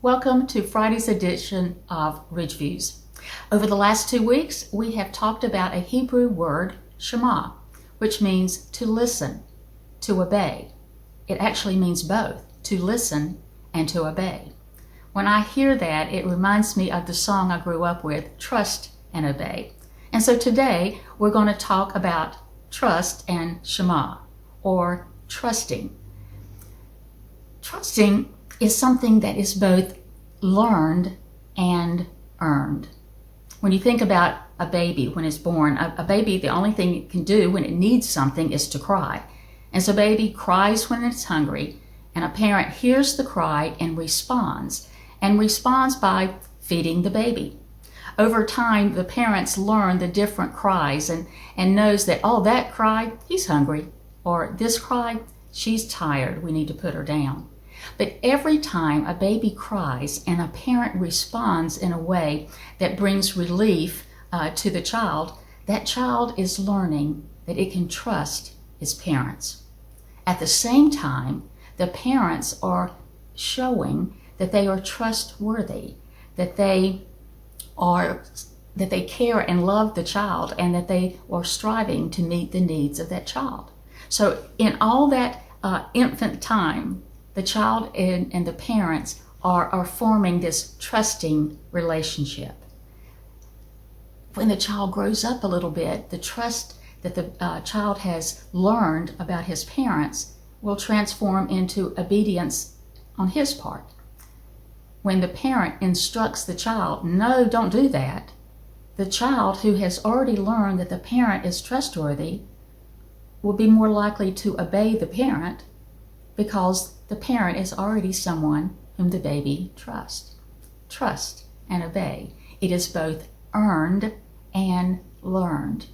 Welcome to Friday's edition of Ridge Views. Over the last 2 weeks, we have talked about a Hebrew word, Shema, which means to listen, to obey. It actually means both, to listen and to obey. When I hear that, it reminds me of the song I grew up with, Trust and Obey. And so today, we're going to talk about trust and Shema, or trusting. Trusting is something that is both learned and earned. When you think about a baby when it's born, a baby, the only thing it can do when it needs something is to cry. And so baby cries when it's hungry, and a parent hears the cry and responds by feeding the baby. Over time, the parents learn the different cries and knows that, oh, that cry, he's hungry, or this cry, she's tired, we need to put her down. But every time a baby cries and a parent responds in a way that brings relief to the child, that child is learning that it can trust its parents. At the same time, the parents are showing that they are trustworthy, that they care and love the child, and that they are striving to meet the needs of that child. So in all that infant time, the child and the parents are forming this trusting relationship. When the child grows up a little bit, the trust that the child has learned about his parents will transform into obedience on his part. When the parent instructs the child, no, don't do that, the child who has already learned that the parent is trustworthy will be more likely to obey the parent, because the parent is already someone whom the baby trusts. Trust and obey. It is both earned and learned.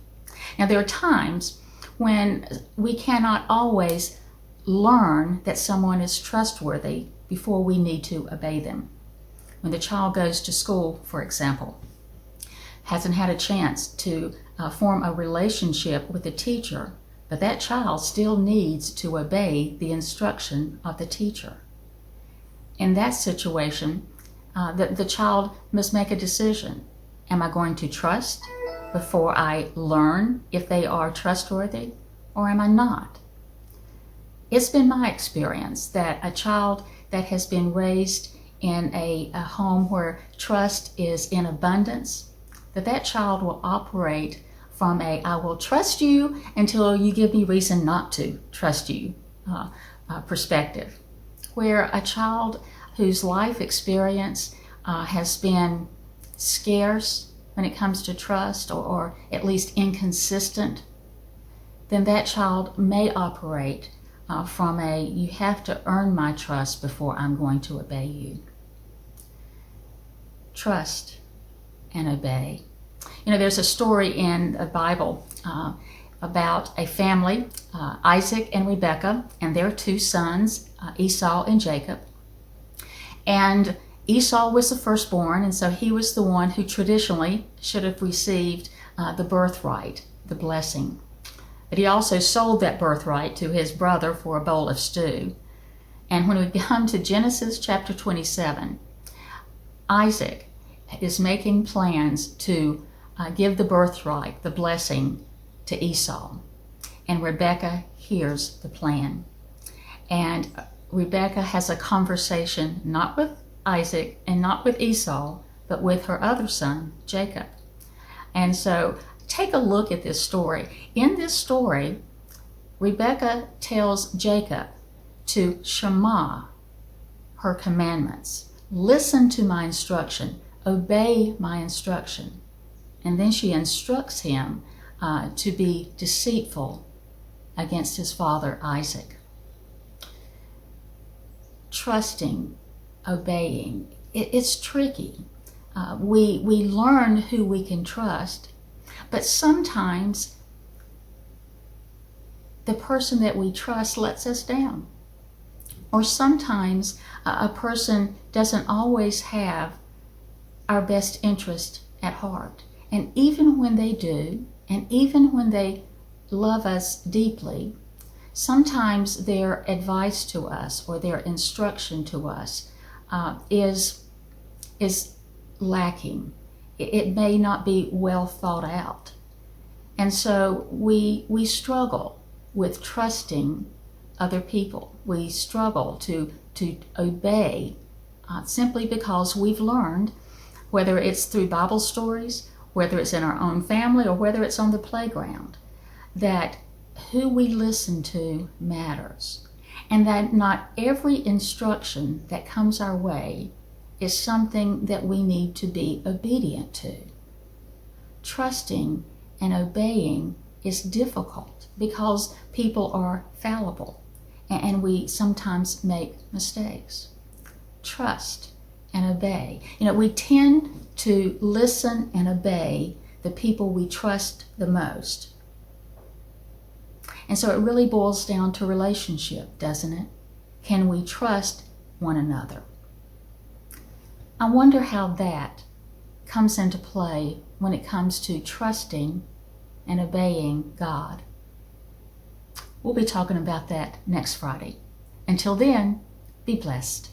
Now, there are times when we cannot always learn that someone is trustworthy before we need to obey them. When the child goes to school, for example, hasn't had a chance to form a relationship with the teacher, but that child still needs to obey the instruction of the teacher. In that situation, the child must make a decision. Am I going to trust before I learn if they are trustworthy, or am I not? It's been my experience that a child that has been raised in a home where trust is in abundance, that child will operate from I will trust you until you give me reason not to trust you perspective. Where a child whose life experience has been scarce when it comes to trust, or at least inconsistent, then that child may operate from you have to earn my trust before I'm going to obey you. Trust and obey. You know, there's a story in the Bible about a family, Isaac and Rebekah, and their two sons, Esau and Jacob. And Esau was the firstborn, and so he was the one who traditionally should have received the birthright, the blessing. But he also sold that birthright to his brother for a bowl of stew. And when we come to Genesis chapter 27, Isaac is making plans to give the birthright, the blessing, to Esau. And Rebekah hears the plan. And Rebekah has a conversation not with Isaac and not with Esau, but with her other son, Jacob. And so take a look at this story. In this story, Rebekah tells Jacob to Shema her commandments. Listen to my instruction. Obey my instruction. And then she instructs him to be deceitful against his father Isaac. Trusting, obeying, it's tricky. We learn who we can trust, but sometimes the person that we trust lets us down. Or sometimes a person doesn't always have our best interest at heart. And even when they do, and even when they love us deeply, sometimes their advice to us or their instruction to us is lacking. It may not be well thought out. And so we struggle with trusting other people. We struggle to obey simply because we've learned, whether it's through Bible stories, whether it's in our own family, or whether it's on the playground, that who we listen to matters. And that not every instruction that comes our way is something that we need to be obedient to. Trusting and obeying is difficult because people are fallible and we sometimes make mistakes. Trust and obey. We tend to listen and obey the people we trust the most. And so it really boils down to relationship, doesn't it? Can we trust one another? I wonder how that comes into play when it comes to trusting and obeying God. We'll be talking about that next Friday. Until then, be blessed.